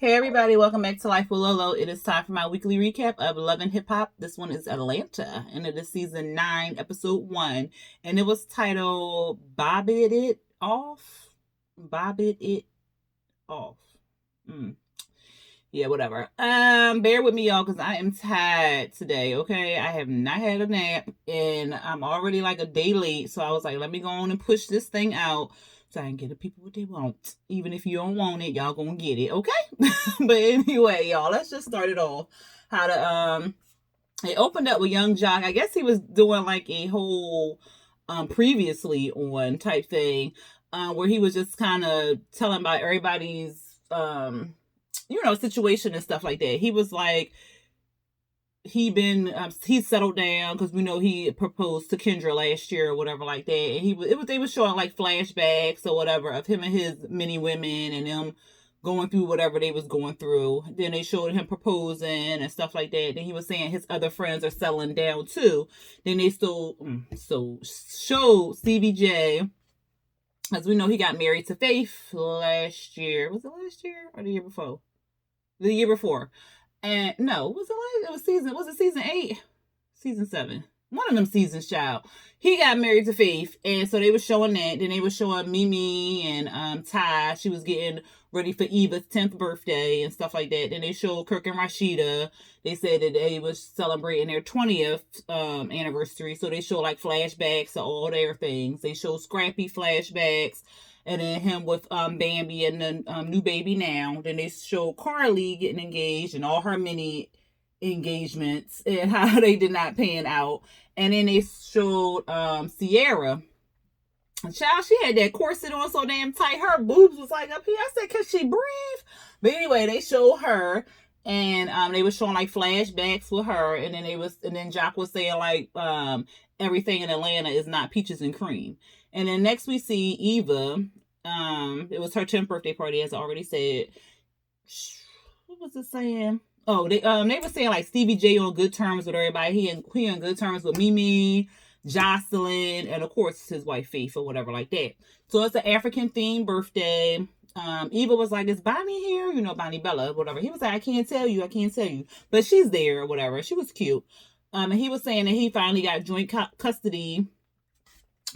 Hey everybody, welcome back to Life with Lolo. It is time for my weekly recap of Love and Hip Hop. This one is Atlanta, and it is season 9, episode 1, and it was titled Bob It Off. Bob It Off. Mm. Yeah, whatever. Bear with me, y'all, because I am tired today, okay? I have not had a nap, and I'm already like a day late, so I was like, let me go on and push this thing out so I can get the people what they want. Even if you don't want it, y'all gonna get it, okay? But anyway, y'all, let's just start it off. How to it opened up with Young Jock. I guess he was doing like a whole previously on type thing, where he was just kind of telling about everybody's situation and stuff like that. He was like, he settled down because we know he proposed to Kendra last year or whatever like that, and they were showing like flashbacks or whatever of him and his many women and them going through whatever they was going through. Then they showed him proposing and stuff like that. Then he was saying his other friends are settling down too. Then they still showed Stevie J, as we know he got married to Faith last year. Was it last year or the year before? The year before. And no, was it season 8? Season 7. One of them seasons, child. He got married to Faith, and so they were showing that. Then they were showing Mimi and Ty. She was getting ready for Eva's 10th birthday and stuff like that. Then they showed Kirk and Rashida. They said that they was celebrating their 20th anniversary, so they show like flashbacks of all their things. They show Scrappy flashbacks, and then him with Bambi and the new baby now. Then they show Carly getting engaged and all her mini engagements and how they did not pan out. And then they showed Sierra. And child, she had that corset on so damn tight, her boobs was like up here. I said, can she breathe? But anyway, they showed her, and they were showing like flashbacks with her, and then Jock was saying like everything in Atlanta is not peaches and cream. And then next we see Eva. It was her 10th birthday party, as I already said. What was it saying? Oh, they were saying like Stevie J on good terms with everybody. He on good terms with Mimi, Jocelyn, and of course his wife Faith or whatever like that. So it's an African themed birthday. Eva was like, "Is Bonnie here? You know, Bonnie Bella, whatever." He was like, I can't tell you, but she's there or whatever. She was cute. And he was saying that he finally got joint custody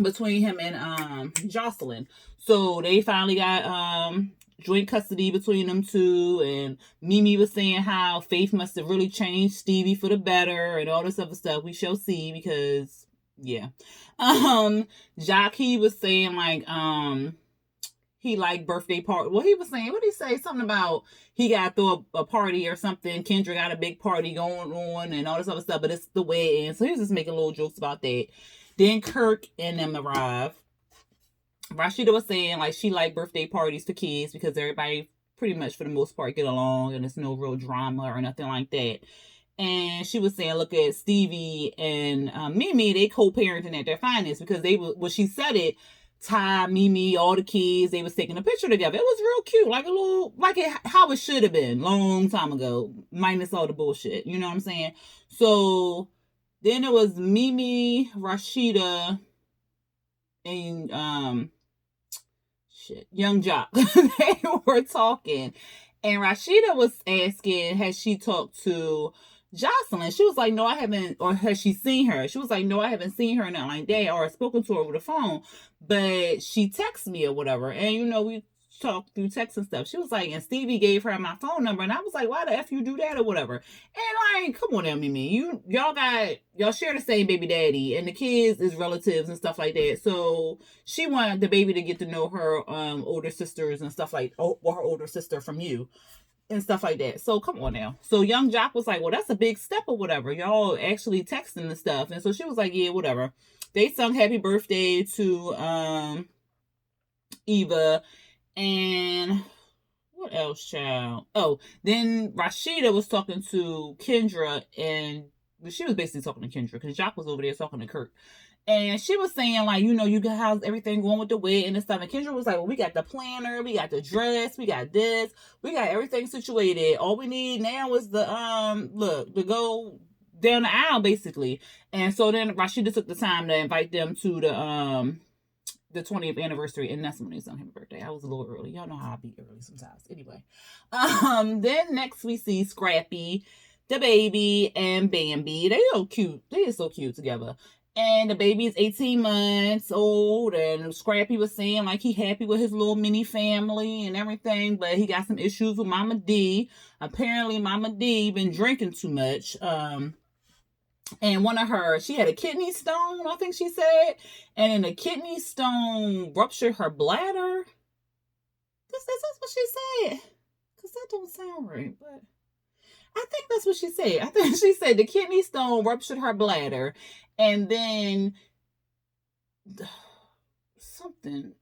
between him and Jocelyn. So they finally got joint custody between them two, and Mimi was saying how Faith must have really changed Stevie for the better and all this other stuff. We shall see, because yeah. Jock, he was saying like he liked birthday party. Well, he was saying, what did he say? Something about he got to throw a party or something. Kendra got a big party going on and all this other stuff, but it's the wedding. So he was just making little jokes about that. Then Kirk and them arrived. Rashida was saying like she liked birthday parties for kids because everybody pretty much for the most part get along and there's no real drama or nothing like that. And she was saying, look at Stevie and Mimi, they co-parenting at their finest, because when she said it, Ty, Mimi, all the kids, they was taking a picture together. It was real cute, like a little, how it should have been long time ago, minus all the bullshit. You know what I'm saying? So then it was Mimi, Rashida, and Young Jock. They were talking, and Rashida was asking, has she talked to Jocelyn? She was like, no, I haven't. Or has she seen her? She was like, no, I haven't seen her, nothing like that, or spoken to her over the phone, but she texted me or whatever. And we talked through text and stuff. She was like, and Stevie gave her my phone number, and I was like, why the F you do that or whatever? And like, come on now, Mimi, y'all share the same baby daddy, and the kids is relatives and stuff like that. So she wanted the baby to get to know her older sisters and stuff like, or her older sister from you and stuff like that. So come on now. So Young Jock was like, well, that's a big step or whatever. Y'all actually texting and stuff. And so she was like, yeah, whatever. They sung happy birthday to Eva. And what else, child? Oh, then Rashida was talking to Kendra, and she was basically talking to Kendra because Jock was over there talking to Kurt. And she was saying, like, you got how's everything going with the wedding and stuff. And Kendra was like, well, we got the planner, we got the dress, we got this, we got everything situated. All we need now is the to go down the aisle, basically. And so then Rashida took the time to invite them to the 20th anniversary, and that's when it's on his birthday. I was a little early. Y'all know how I be early sometimes. Anyway, then next we see Scrappy, the baby, and Bambi. They are cute. They are so cute together. And the baby is 18 months old, and Scrappy was saying like he happy with his little mini family and everything, but he got some issues with Mama D. Apparently, Mama D been drinking too much. And she had a kidney stone, I think she said, and then the kidney stone ruptured her bladder. That's what she said. Because that don't sound right, but I think that's what she said. I think she said the kidney stone ruptured her bladder, and then something,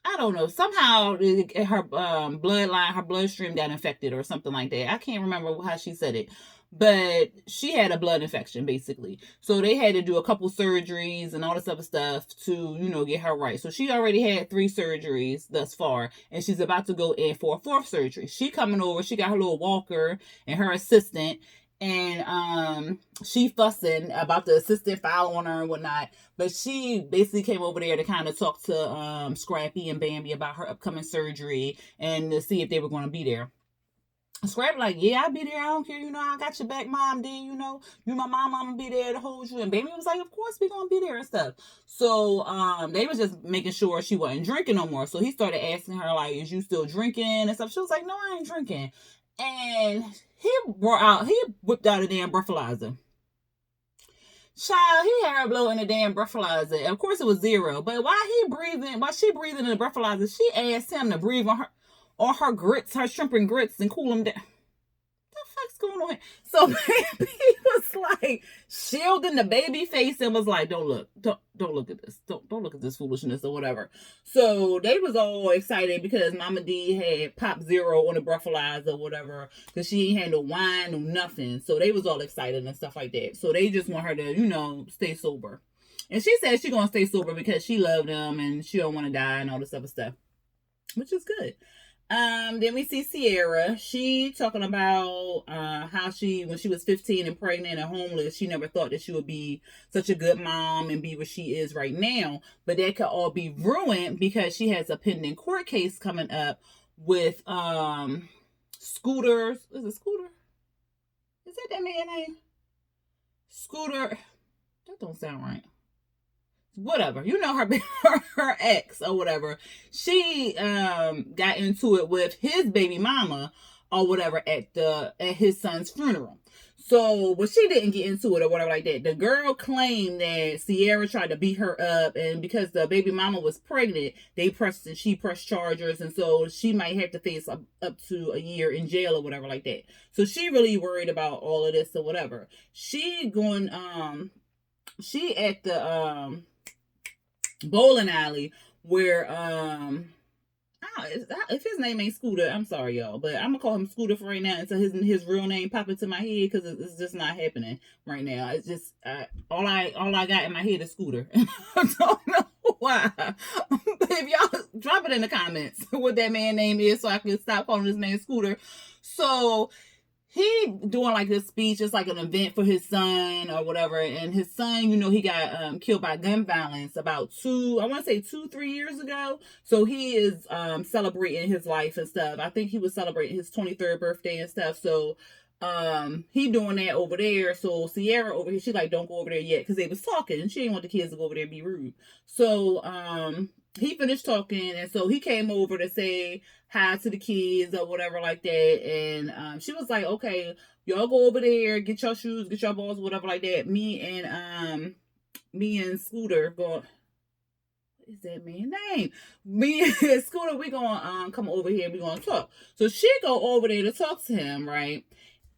I don't know, somehow her bloodline, her bloodstream got infected or something like that. I can't remember how she said it, but she had a blood infection basically. So they had to do a couple surgeries and all this other stuff to, get her right. So she already had 3 surgeries thus far, and she's about to go in for a 4th surgery. She coming over, she got her little walker and her assistant, and she fussing about the assistant following her and whatnot. But she basically came over there to kind of talk to Scrappy and Bambi about her upcoming surgery and to see if they were going to be there. Scrappy like, yeah, I'll be there. I don't care. I got your back, Mom. Then, you my mom, I'm going to be there to hold you. And Bambi was like, of course we're going to be there and stuff. So they was just making sure she wasn't drinking no more. So he started asking her, like, is you still drinking and stuff? She was like, no, I ain't drinking. And he whipped out a damn breathalyzer. Child, he had her blow in the damn breathalyzer. Of course it was 0. But while she breathing in the breathalyzer, she asked him to breathe on her grits, her shrimp and grits, and cool them down. What the fuck's going on here? So Baby was like shielding the baby face and was like, don't look at this. Don't look at this foolishness or whatever. So they was all excited because Mama D had popped 0 on the breathalyzer or whatever, because she ain't had no wine, no nothing. So they was all excited and stuff like that. So they just want her to, stay sober. And she said she gonna stay sober because she loved them and she don't want to die and all this other stuff, which is good. Then we see Sierra. She talking about how when she was 15 and pregnant and homeless, she never thought that she would be such a good mom and be where she is right now. But that could all be ruined because she has a pending court case coming up with Scooter. Is it Scooter? Is that man's name? Scooter. That don't sound right. Whatever, her ex or whatever, she got into it with his baby mama or whatever at his son's funeral. So, but she didn't get into it or whatever like that. The girl claimed that Sierra tried to beat her up, and because the baby mama was pregnant, she pressed charges, and so she might have to face up to a year in jail or whatever like that. So she really worried about all of this or whatever. She at the bowling alley where if his name ain't Scooter, I'm sorry y'all, but I'm gonna call him Scooter for right now until his real name pop into my head, because it's just not happening right now. It's just all I got in my head is Scooter. I don't know why. But if y'all drop it in the comments what that man name is so I can stop calling his name Scooter. So he doing like this speech. It's like an event for his son or whatever. And his son, he got killed by gun violence about 2-3 years ago. So he is celebrating his life and stuff. I think he was celebrating his 23rd birthday and stuff. So he doing that over there. So Sierra over here, she like, don't go over there yet, because they was talking and she didn't want the kids to go over there and be rude. So he finished talking, and so he came over to say hi to the kids or whatever like that. And she was like, okay, y'all go over there, get your shoes, get your balls, whatever like that. Me and Scooter go. What is that man's name? Me and Scooter, we gonna come over here, we gonna talk. So she go over there to talk to him, right?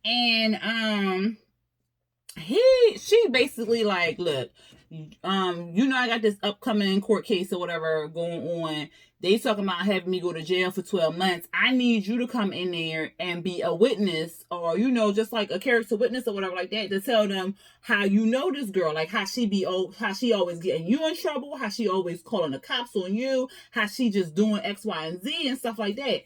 And she basically like, look, I got this upcoming court case or whatever going on. They talking about having me go to jail for 12 months. I need you to come in there and be a witness, or, just like a character witness or whatever like that, to tell them how this girl, like how she always getting you in trouble, how she always calling the cops on you, how she just doing X, Y, and Z and stuff like that.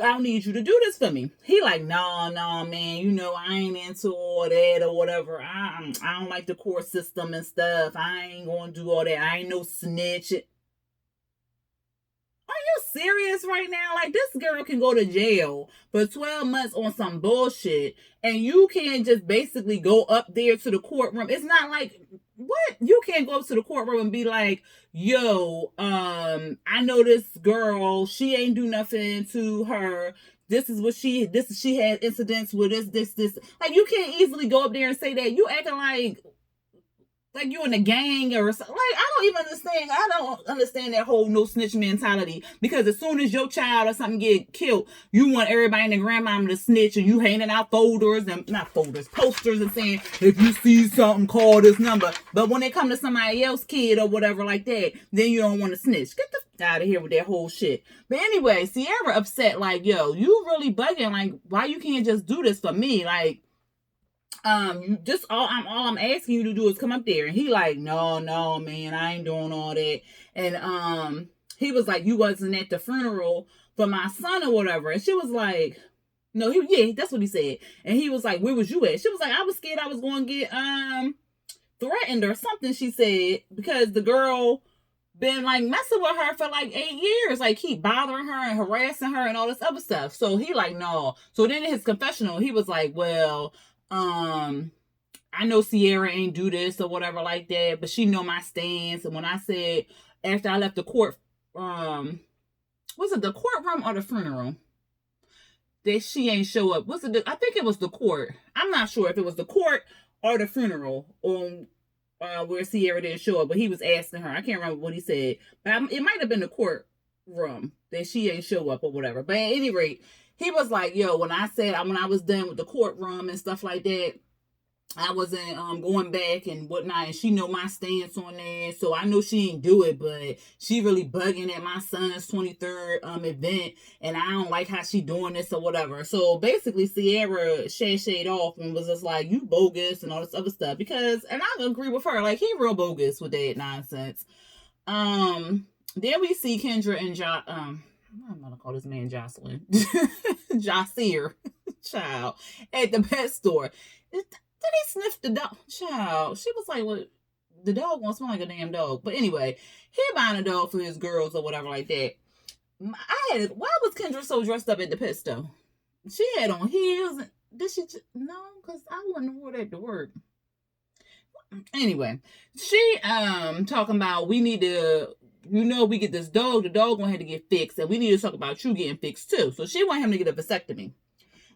I need you to do this for me. He like, no, man, I ain't into all that or whatever. I don't like the court system and stuff. I ain't gonna do all that. I ain't no snitch. serious right now? Like, this girl can go to jail for 12 months on some bullshit, and you can't just basically go up there to the courtroom. It's not like, what? You can't go up to the courtroom and be like, yo, I know this girl, she ain't do nothing to her. She had incidents with this. Like, you can't easily go up there and say that. You acting like you in a gang or something. Like, I don't understand that whole no snitch mentality, because as soon as your child or something get killed, you want everybody in the grandmama to snitch, and you handing out posters and saying, if you see something, call this number. But when it come to somebody else kid or whatever like that, then you don't want to snitch. Get the out of here with that whole shit. But anyway, Sierra upset, like, yo, you really bugging. Like, why you can't just do this for me? Like, all I'm asking you to do is come up there. And he like, no, man, I ain't doing all that. And he was like, you wasn't at the funeral for my son or whatever. And she was like, no, that's what he said. And he was like, where was you at? She was like, I was scared I was going to get threatened or something, she said, because the girl been like messing with her for like 8 years, like keep bothering her and harassing her and all this other stuff. So he like, no. So then in his confessional, he was like, well, I know Sierra ain't do this or whatever like that, but she know my stance. And when I said, after I left the court, was it the courtroom or the funeral, that she ain't show up? I think it was the court. I'm not sure if it was the court or the funeral on where Sierra didn't show up, but he was asking her. I can't remember what he said, but it might have been the courtroom that she ain't show up or whatever. But at any rate, he was like, yo, when I was done with the courtroom and stuff like that, I wasn't going back and whatnot, and she know my stance on that, so I know she ain't do it, but she really bugging at my son's 23rd event, and I don't like how she doing this or whatever. So basically, Sierra shade off and was just like, you bogus and all this other stuff, and I agree with her, like, he real bogus with that nonsense. Then we see Kendra and I'm gonna call this man Jocelyn. Josir, child, at the pet store. Did he sniff the dog? Child. She was like, well, the dog won't smell like a damn dog. But anyway, he buying a dog for his girls or whatever like that. Why was Kendra so dressed up at the pet store? She had on heels. Did she? No, because I wouldn't wear that to work. Anyway, she talking about we need to, we get this dog. The dog gonna have to get fixed, and we need to talk about you getting fixed too. So she want him to get a vasectomy.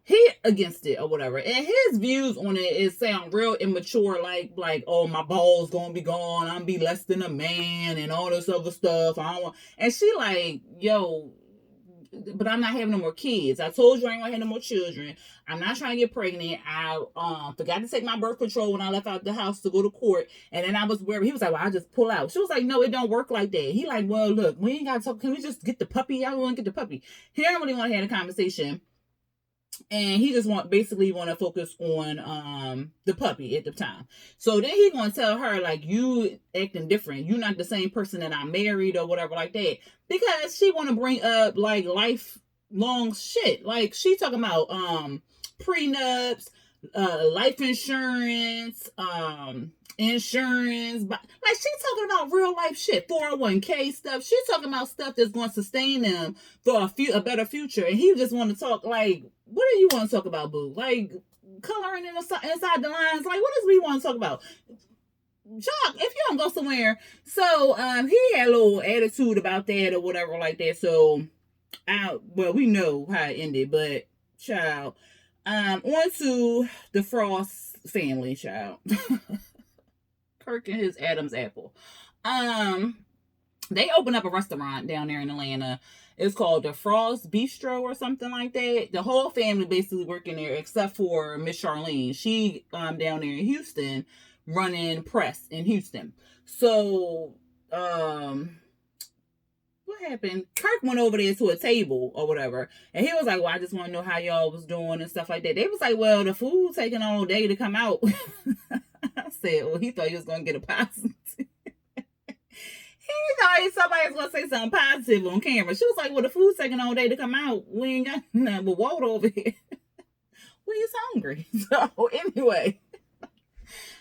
He against it or whatever, and his views on it sound real immature, like oh, my balls gonna be gone, I'm be less than a man and all this other stuff. I don't want. And she like, yo, but I'm not having no more kids. I told you I ain't gonna have no more children. I'm not trying to get pregnant. I forgot to take my birth control when I left out the house to go to court, and then I was worried. He was like, well, I just pull out. She was like, no, it don't work like that. He like, well, look, we ain't gotta talk. Can we just get the puppy? I want to get the puppy. He don't really want to have a conversation. And he just want to focus on the puppy at the time. So then he gonna tell her, like, you acting different. You not the same person that I married or whatever like that. Because she want to bring up like lifelong shit. Like she talking about prenups, life insurance, insurance, but like she's talking about real life shit, 401k stuff. She's talking about stuff that's going to sustain them for a better future. And he just want to talk like, what do you want to talk about, boo? Like coloring inside the lines. Like, what does we want to talk about? Jock, if you don't go somewhere. So he had a little attitude about that or whatever like that. So we know how it ended, but child, on to the Frost family, child. Kirk and his Adam's apple. They opened up a restaurant down there in Atlanta. It's called the Frost Bistro or something like that. The whole family basically working there except for Miss Charlene. She down there in Houston running press in Houston. So what happened? Kirk went over there to a table or whatever, and he was like, well, I just want to know how y'all was doing and stuff like that. They was like, well, the food taking all day to come out. I said, well, he thought he was going to get a positive. He thought somebody was going to say something positive on camera. She was like, well, the food's taking all day to come out. We ain't got nothing but water over here. We is hungry. So anyway,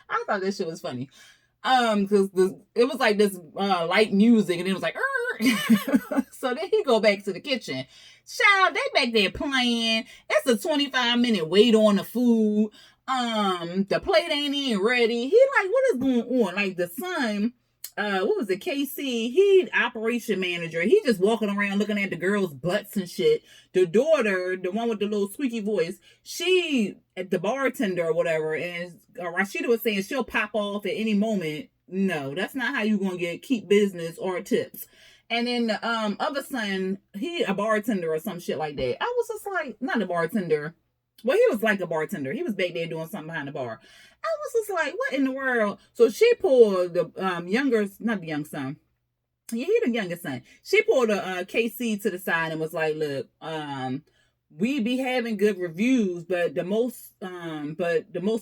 I thought this shit was funny. Because it was like this light music, and it was like, so then he go back to the kitchen. Child, they back there playing. It's a 25-minute wait on the food. The plate ain't even ready. He like, what is going on? Like the son, what was it, KC? He operation manager. He just walking around looking at the girls' butts and shit. The daughter, the one with the little squeaky voice, she at the bartender or whatever, and Rashida was saying she'll pop off at any moment. No, that's not how you gonna keep business or tips. And then the other son, he a bartender or some shit like that. I was just like, not a bartender. Well, he was like a bartender. He was back there doing something behind the bar. I was just like, what in the world? So she pulled the not the young son. Yeah, he the youngest son. She pulled a KC to the side and was like, look, we be having good reviews, but the most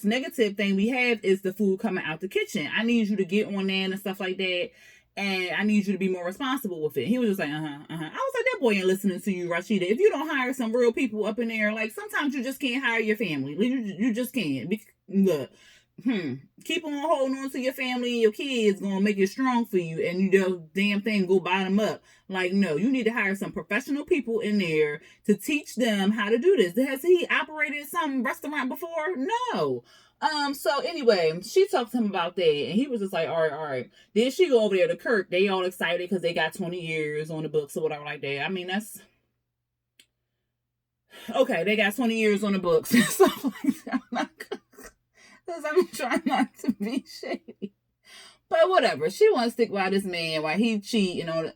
negative thing we have is the food coming out the kitchen. I need you to get on that and stuff like that. And I need you to be more responsible with it. He was just like, I was like, that boy ain't listening to you, Rashida. If you don't hire some real people up in there, like sometimes you just can't hire your family. You just can't. Look, keep on holding on to your family and your kids gonna make it strong for you, and you just damn thing go bottom up. Like, no, you need to hire some professional people in there to teach them how to do this. Has he operated some restaurant before? No. So anyway, she talked to him about that, and he was just like, all right. Then she go over there to Kirk. They all excited because they got 20 years on the books or whatever like that. I mean, that's okay. They got 20 years on the books and stuff like that. I'm trying not to be shady, but whatever. She wants to stick by this man while he cheating on.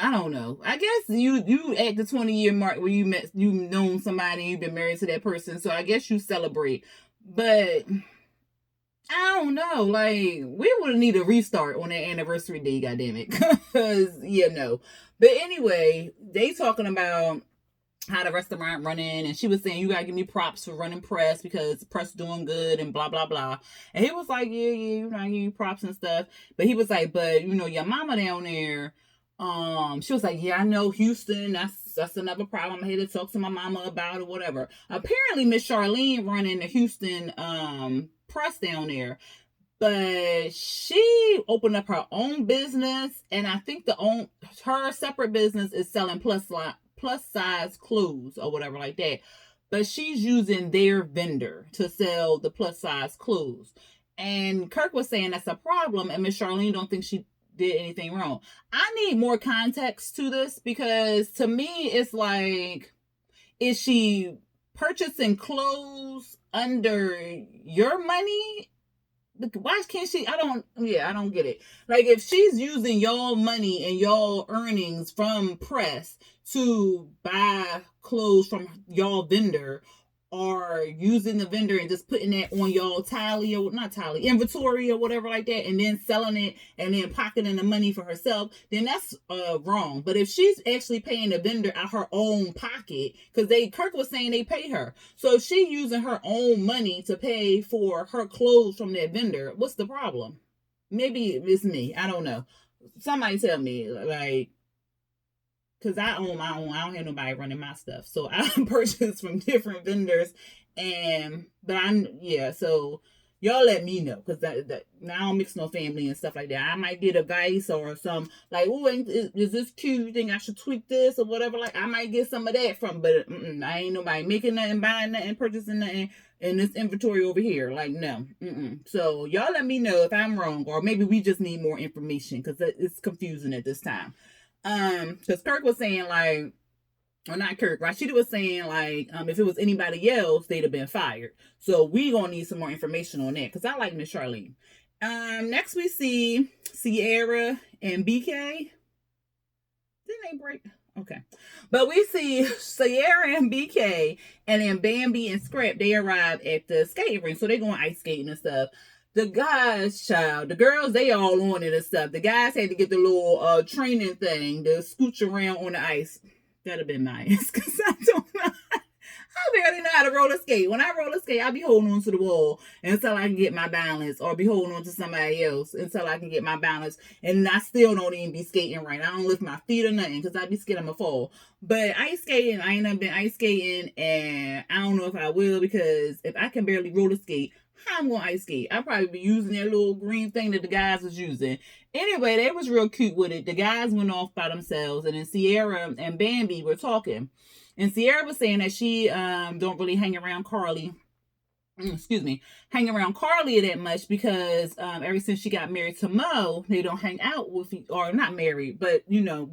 I don't know. I guess you at the 20-year mark where you've known somebody, you've been married to that person, so I guess you celebrate. But I don't know. Like, we would need a restart on that anniversary day, goddammit. Because, no. But anyway, they talking about how the restaurant running, and she was saying, you gotta give me props for running press because press doing good and blah blah blah. And he was like, yeah, you know, I give you props and stuff. But he was like, but your mama down there, she was like, yeah, I know Houston, that's another problem. I'm here to talk to my mama about it, whatever. Apparently Miss Charlene running the Houston press down there, but she opened up her own business, and I think her separate business is selling plus size clothes or whatever like that. But she's using their vendor to sell the plus size clothes. And Kirk was saying that's a problem, and Miss Charlene don't think she did anything wrong. I need more context to this, because to me it's like, is she purchasing clothes under your money? Why can't she? I don't get it. Like, if she's using y'all money and y'all earnings from press to buy clothes from y'all vendor, or using the vendor and just putting that on y'all inventory or whatever like that, and then selling it and then pocketing the money for herself, then that's wrong. But if she's actually paying the vendor out her own pocket, because Kirk was saying they pay her, so if she's using her own money to pay for her clothes from that vendor, what's the problem? Maybe it's me, I don't know. Somebody tell me, like, because I own my own. I don't have nobody running my stuff. So I purchase from different vendors. So y'all let me know. Because that now I don't mix no family and stuff like that. I might get advice or some, like, oh, is this cute? You think I should tweak this or whatever? Like, I might get some of that from, but I ain't nobody making nothing, buying nothing, purchasing nothing in this inventory over here. Like, no. So y'all let me know if I'm wrong, or maybe we just need more information, because it's confusing at this time. Because Kirk was saying, like, or not Kirk, Rashida was saying, like, if it was anybody else, they'd have been fired. So we gonna need some more information on that, because I like Miss Charlene. Next we see Sierra and BK. Didn't they break? Okay. But we see Sierra and BK, and then Bambi and Scrap, they arrive at the skating rink. So they going ice skating and stuff. The guys, the girls, they all on it and stuff. The guys had to get the little training thing to scooch around on the ice. That'd have been nice, because I don't know. I barely know how to roller skate. When I roller skate, I be holding on to the wall until I can get my balance, or be holding on to somebody else until I can get my balance. And I still don't even be skating right. I don't lift my feet or nothing, because I be scared I'm gonna fall. But ice skating, I ain't never been ice skating, and I don't know if I will, because if I can barely roller skate, How I'm gonna ice skate? I'd probably be using that little green thing that the guys was using. Anyway, they was real cute with it. The guys went off by themselves, and then Sierra and Bambi were talking. And Sierra was saying that she don't really hang around Carly. Excuse me, hang around Carly that much because ever since she got married to Mo, they don't hang out with, or not married, but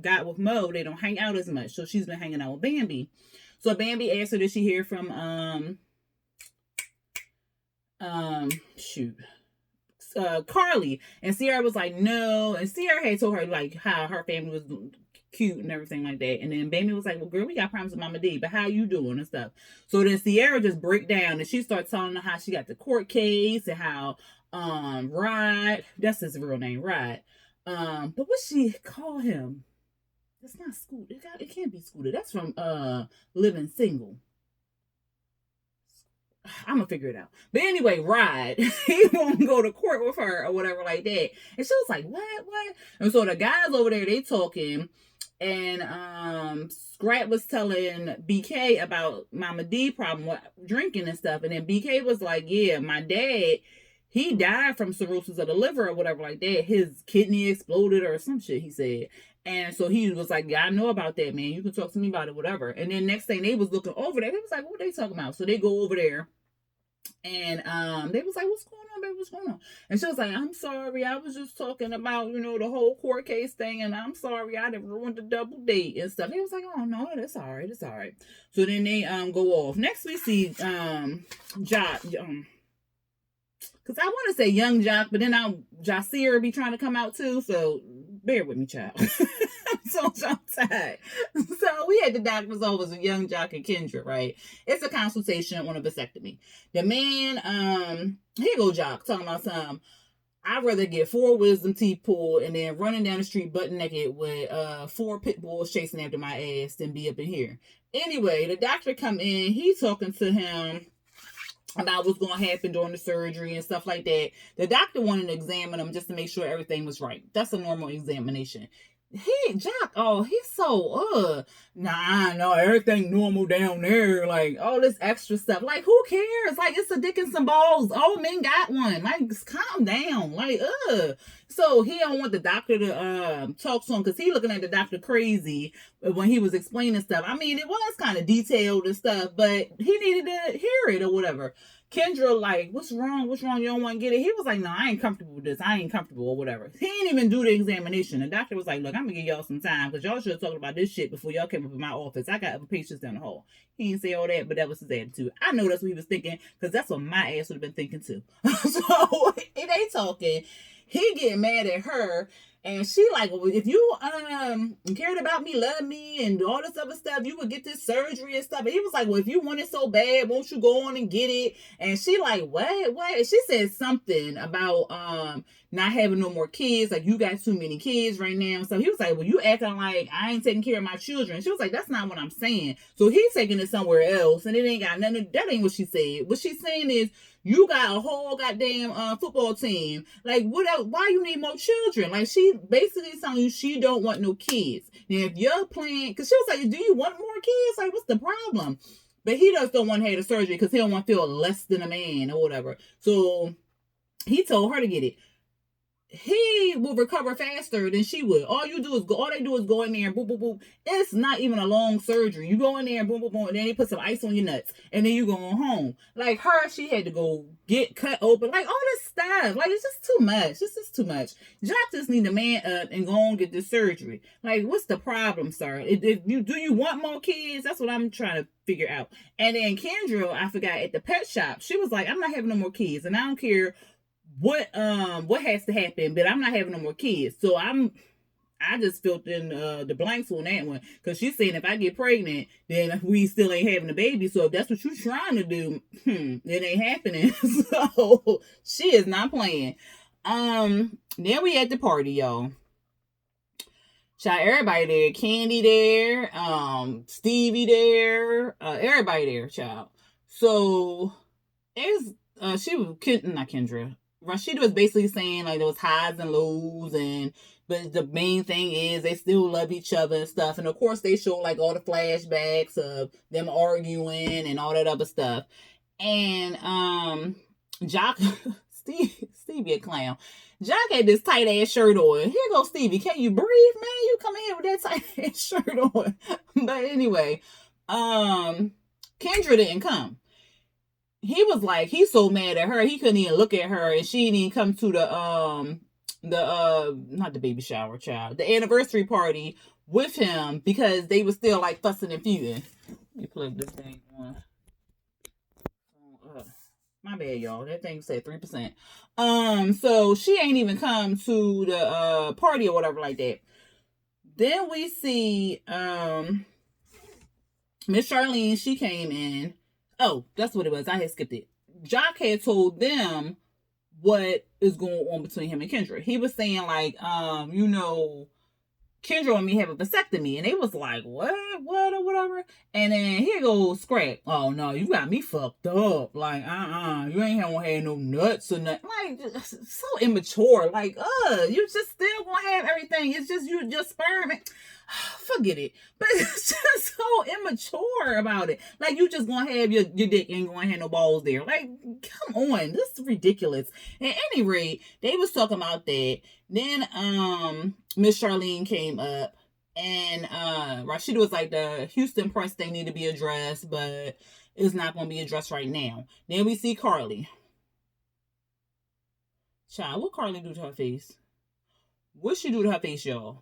got with Mo, they don't hang out as much. So she's been hanging out with Bambi. So Bambi asked her, did she hear from shoot Carly? And Sierra was like, no. And Sierra had told her like how her family was cute and everything like that. And then Bambi was like, well, girl, we got problems with Mama D, but how you doing and stuff. So then Sierra just break down and she starts telling her how she got the court case and how Rod, that's his real name, Rod. But what she call him? That's not Scooter. It can't be Scooter. That's from Living Single. I'm gonna figure it out. But anyway, Rod, he won't go to court with her or whatever like that. And she was like, what? And so the guys over there, they talking. And Scrap was telling BK about Mama D problem with drinking and stuff. And then BK was like, yeah, my dad, he died from cirrhosis of the liver or whatever like that. His kidney exploded or some shit, he said. And so he was like, yeah, I know about that, man. You can talk to me about it, whatever. And then next thing, they was looking over there. They was like, what are they talking about? So they go over there. And they was like, what's going on, baby? What's going on? And she was like, I'm sorry. I was just talking about, the whole court case thing. And I'm sorry. I done ruined the double date and stuff. He was like, oh, no, that's all right. It's all right. So then they go off. Next we see Jock. Because I want to say young Jock, but then Jacir be trying to come out too. So bear with me, child. I'm so tired. So we had the doctor's office with young Jock and Kendra, right? It's a consultation on a vasectomy. The man, here go Jock talking about something. I'd rather get 4 wisdom teeth pulled and then running down the street butt naked with 4 pit bulls chasing after my ass than be up in here. Anyway, the doctor come in. He talking to him about what's going to happen during the surgery and stuff like that. The doctor wanted to examine him just to make sure everything was right. That's a normal examination. Jock, he's so, nah, no, everything normal down there, like, all this extra stuff, like, who cares, like, it's a dick and some balls, all men got one, like, calm down, like, so he don't want the doctor to, talk to him, because he looking at the doctor crazy, when he was explaining stuff. I mean, it was kind of detailed and stuff, but he needed to hear it, or whatever. Kendra, like, what's wrong? You don't want to get it? He was like, no, I ain't comfortable with this. I ain't comfortable or whatever. He didn't even do the examination. The doctor was like, look, I'm going to give y'all some time because y'all should have talked about this shit before y'all came up in my office. I got other patients down the hall. He didn't say all that, but that was his attitude. I know that's what he was thinking because that's what my ass would have been thinking too. So they talking. He getting mad at her. And she like, well, if you cared about me, love me, and all this other stuff, you would get this surgery and stuff. And he was like, well, if you want it so bad, won't you go on and get it? And she like, what? And she said something about not having no more kids. Like, you got too many kids right now. So he was like, well, you acting like I ain't taking care of my children. She was like, that's not what I'm saying. So he's taking it somewhere else. And it ain't got nothing. That ain't what she said. What she's saying is, you got a whole goddamn football team. Like, what else? Why you need more children? Like, she basically telling you she don't want no kids. Now, if you're playing, because she was like, do you want more kids? Like, what's the problem? But he just don't want to have the surgery because he don't want to feel less than a man or whatever. So he told her to get it. He will recover faster than she would. All they do is go in there and boop, boop, boop. It's not even a long surgery. You go in there and boom, boom, boom, and then they put some ice on your nuts, and then you go home. Like her, she had to go get cut open, like all this stuff. Like, it's just too much. It's just too much. Jock just need to man up and go and get this surgery. Like, what's the problem, sir? Do you want more kids? That's what I'm trying to figure out. And then Kendra, I forgot, at the pet shop, she was like, I'm not having no more kids, and I don't care what has to happen, but I'm not having no more kids. So I just filled in the blanks on that one, because she's saying if I get pregnant, then we still ain't having a baby. So if that's what you're trying to do, it ain't happening. So she is not playing. Then we at the party, y'all. Shot everybody there. Candy there, Stevie there, everybody there, child. So she was not Kendra. Rashida was basically saying like there was highs and lows, but the main thing is they still love each other and stuff. And of course they show like all the flashbacks of them arguing and all that other stuff. And Jock, Stevie a clown. Jock had this tight ass shirt on. Here goes Stevie. Can you breathe, man? You come in here with that tight ass shirt on. But anyway, Kendra didn't come. He was like, he's so mad at her, he couldn't even look at her, and she didn't even come to the not the baby shower, child, the anniversary party with him because they were still like fussing and feuding. Let me plug this thing on. My bad, y'all. That thing said 3%. So she ain't even come to the party or whatever like that. Then we see Miss Charlene, she came in. Oh, that's what it was. I had skipped it. Jock had told them what is going on between him and Kendra. He was saying, like, Kendra and me have a vasectomy. And they was like, what, or whatever. And then here goes Scrap. Oh, no, you got me fucked up. Like, you ain't gonna have no nuts or nothing. Like, so immature. Like, you just still gonna have everything. It's just you, just sperm. Forget it. But it's just so immature about it. Like, you just gonna have your dick, ain't gonna have no balls there. Like, come on. This is ridiculous. At any rate, they was talking about that. Then Miss Charlene came up, and Rashida was like, the Houston press thing need to be addressed, but it's not gonna be addressed right now. Then we see Carly. Child, what Carly do to her face? What she do to her face, y'all?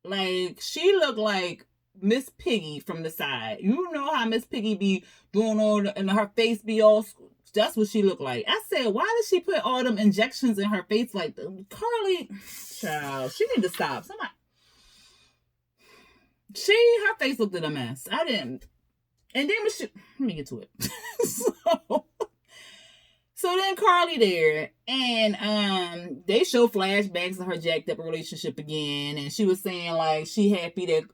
Like, she looked like Miss Piggy from the side. You know how Miss Piggy be doing all and her face be all. That's what she looked like. I said, why did she put all them injections in her face like that? Carly, child, she need to stop. Somebody, her face looked at a mess. I didn't. And then let me get to it. So then Carly there, and they show flashbacks of her jacked up relationship again, and she was saying like she happy that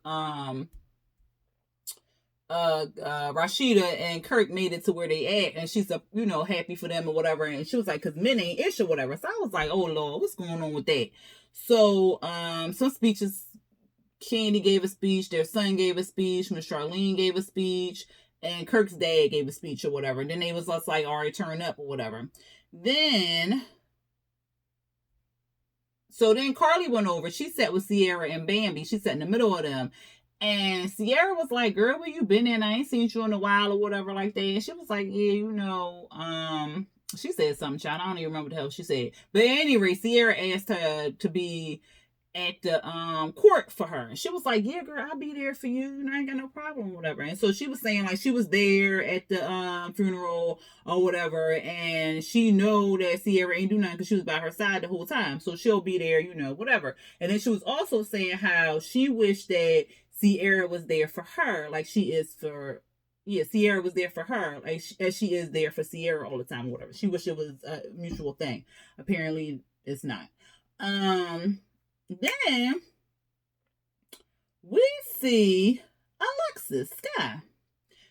Rashida and Kirk made it to where they at, and she's happy for them or whatever. And she was like, cause men ain't ish or whatever. So I was like, oh Lord, what's going on with that? So some speeches. Candy gave a speech, their son gave a speech, Miss Charlene gave a speech, and Kirk's dad gave a speech or whatever. And then they was just like, all right, turn up or whatever. Then Carly went over. She sat with Sierra and Bambi. She sat in the middle of them. And Sierra was like, girl, where you been in? I ain't seen you in a while or whatever like that. And she was like, yeah, she said something, child. I don't even remember what the hell she said. But anyway, Sierra asked her to be at the court for her, and she was like, yeah girl, I'll be there for you, and I ain't got no problem, whatever. And so she was saying like she was there at the funeral or whatever, and she know that Sierra ain't do nothing because she was by her side the whole time, so she'll be there, whatever. And then she was also saying how she wished that Sierra was there for her, like she is for Sierra was there for her, like as she is there for Sierra all the time, whatever. She wished it was a mutual thing. Apparently it's not. Then we see Alexis Sky.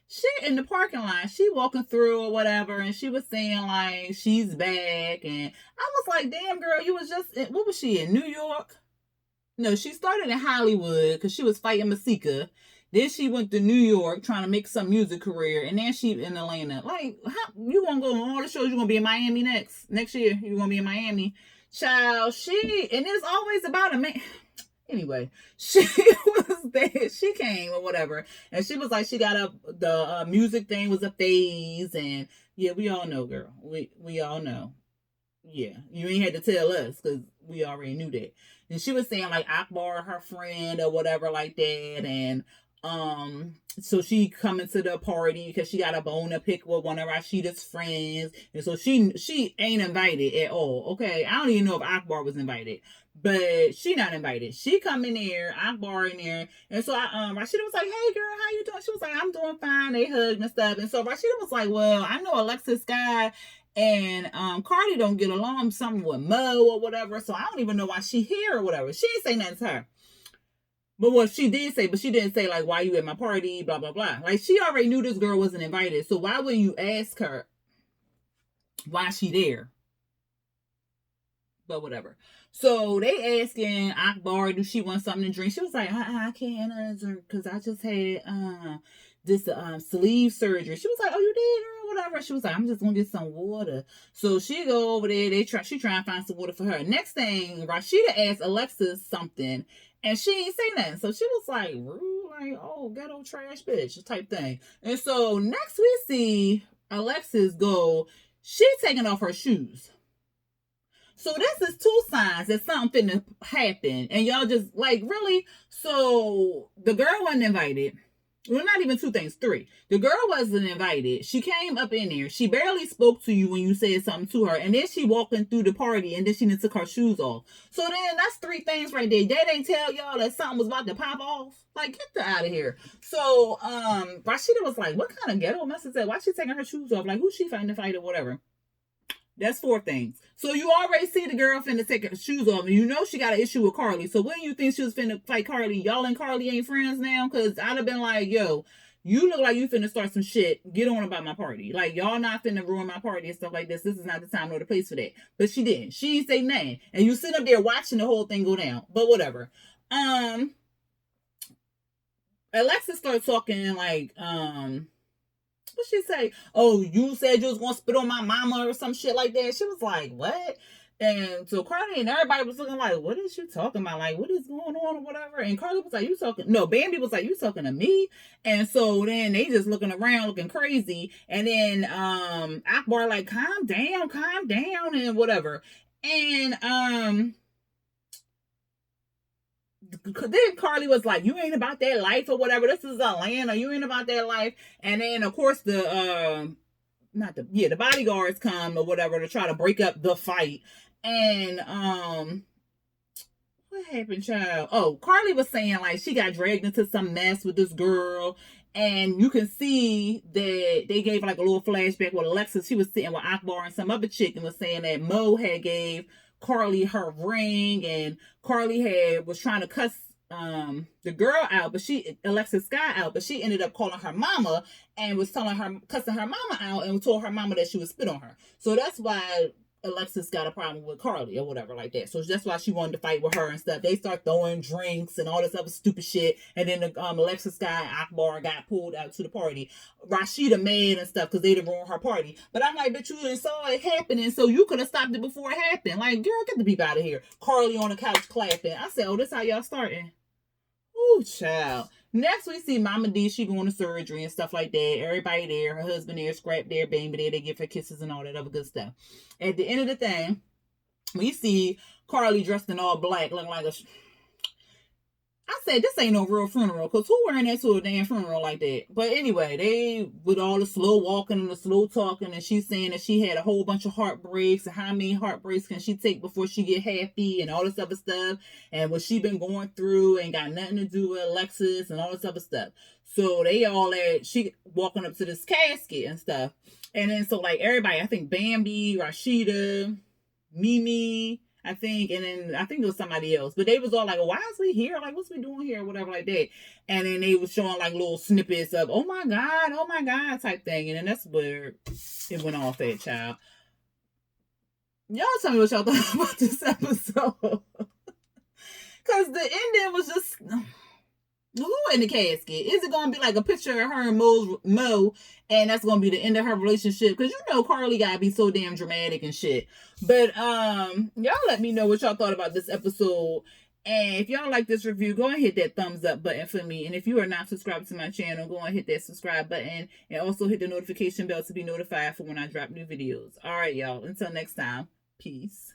She in the parking lot. She walking through or whatever, and she was saying like she's back. And I was like, damn girl, you was just what was she in New York? No, she started in Hollywood because she was fighting Masika. Then she went to New York trying to make some music career, and then she in Atlanta. Like, how you gonna go on all the shows? You gonna be in Miami next year? You gonna be in Miami? Child, and it's always about a man. Anyway, she was there. She came or whatever, and she was like, she got the music thing was a phase, and yeah, we all know, girl. We all know. Yeah, you ain't had to tell us because we already knew that. And she was saying like Akbar, her friend or whatever like that, and so she coming to the party because she got a bone to pick with one of Rashida's friends, and so she ain't invited at all. Okay, I don't even know if Akbar was invited, but she not invited. She come in there, Akbar in there, and so Rashida was like, "Hey girl, how you doing?" She was like, "I'm doing fine." They hugged and stuff, and so Rashida was like, "Well, I know Alexis Sky and Cardi don't get along, something with Mo or whatever, so I don't even know why she here or whatever." She ain't say nothing to her. But what she did say, but she didn't say like, why you at my party, blah, blah, blah. Like, she already knew this girl wasn't invited. So why would you ask her why she there? But whatever. So they asking Akbar, do she want something to drink? She was like, I can't drink because I just had this sleeve surgery. She was like, oh, you did, girl, whatever. She was like, I'm just gonna get some water. So she go over there. She try and find some water for her. Next thing, Rashida asked Alexis something, and she ain't say nothing. So she was like, rude, like, oh, ghetto trash bitch type thing. And so next we see Alexis go. She taking off her shoes. So this is two signs that something finna happen. And y'all just like, really? So the girl wasn't invited. Well, not even two things, three. The girl wasn't invited. She came up in there. She barely spoke to you when you said something to her. And then she walking through the party and then she took her shoes off. So then that's three things right there. They didn't tell y'all that something was about to pop off. Like, get the out of here. So Rashida was like, what kind of ghetto mess is that? Why she taking her shoes off? Like, who's she fighting to fight or whatever? That's four things. So you already see the girl finna take her shoes off. And you know she got an issue with Carly. So when you think she was finna fight Carly, y'all and Carly ain't friends now? Because I'd have been like, yo, you look like you finna start some shit. Get on about my party. Like, y'all not finna ruin my party and stuff like this. This is not the time nor the place for that. But she didn't. She didn't say nothing. And you sit up there watching the whole thing go down. But whatever. Alexis started talking like, what she say? Oh, you said you was gonna spit on my mama or some shit like that. She was like, what? And so Carly and everybody was looking like, what is she talking about? Like, what is going on or whatever? And Carly was like, you talking? No, Bambi was like, you talking to me? And so then they just looking around, looking crazy. And then Akbar like, calm down, and whatever. And then Carly was like, you ain't about that life or whatever. This is Atlanta. You ain't about that life. And then, of course, the bodyguards come or whatever to try to break up the fight. And, what happened, child? Oh, Carly was saying, like, she got dragged into some mess with this girl. And you can see that they gave, like, a little flashback with Alexis. She was sitting with Akbar and some other chick and was saying that Mo had gave Carly her ring, and Carly was trying to cuss the girl out, but Alexis Sky out, but she ended up calling her mama and was cussing her mama out and told her mama that she would spit on her. So that's why Alexis got a problem with Carly or whatever like that. So that's why she wanted to fight with her and stuff. They start throwing drinks and all this other stupid shit. And then Alexis Sky and Akbar got pulled out to the party. Rashida mad and stuff because they didn't ruin her party. But I'm like, but you didn't saw it happening, so you could have stopped it before it happened. Like, girl, get the people out of here. Carly on the couch clapping. I said, oh, this how y'all starting? Ooh, child. Next, we see Mama D. She going to surgery and stuff like that. Everybody there. Her husband there. Scrap there. Baby there. They give her kisses and all that other good stuff. At the end of the thing, we see Carly dressed in all black, looking like I said, this ain't no real funeral, because who wearing that to a damn funeral like that? But anyway, they, with all the slow walking and the slow talking, and she's saying that she had a whole bunch of heartbreaks, and how many heartbreaks can she take before she get happy, and all this other stuff, and what she been going through, and got nothing to do with Alexis, and all this other stuff. So they all she walking up to this casket and stuff. And then, so like everybody, I think Bambi, Rashida, Mimi, I think, and then I think it was somebody else, but they was all like, why is we here? Like, what's we doing here? Whatever like that. And then they was showing like little snippets of, oh my God, type thing. And then that's where it went off at, child. Y'all tell me what y'all thought about this episode. Because the ending was just, who in the casket? Is it going to be like a picture of her and Mo, and that's going to be the end of her relationship? Because you know Carly got to be so damn dramatic and shit. But y'all let me know what y'all thought about this episode. And if y'all like this review, go and hit that thumbs up button for me. And if you are not subscribed to my channel, go and hit that subscribe button. And also hit the notification bell to be notified for when I drop new videos. All right, y'all. Until next time. Peace.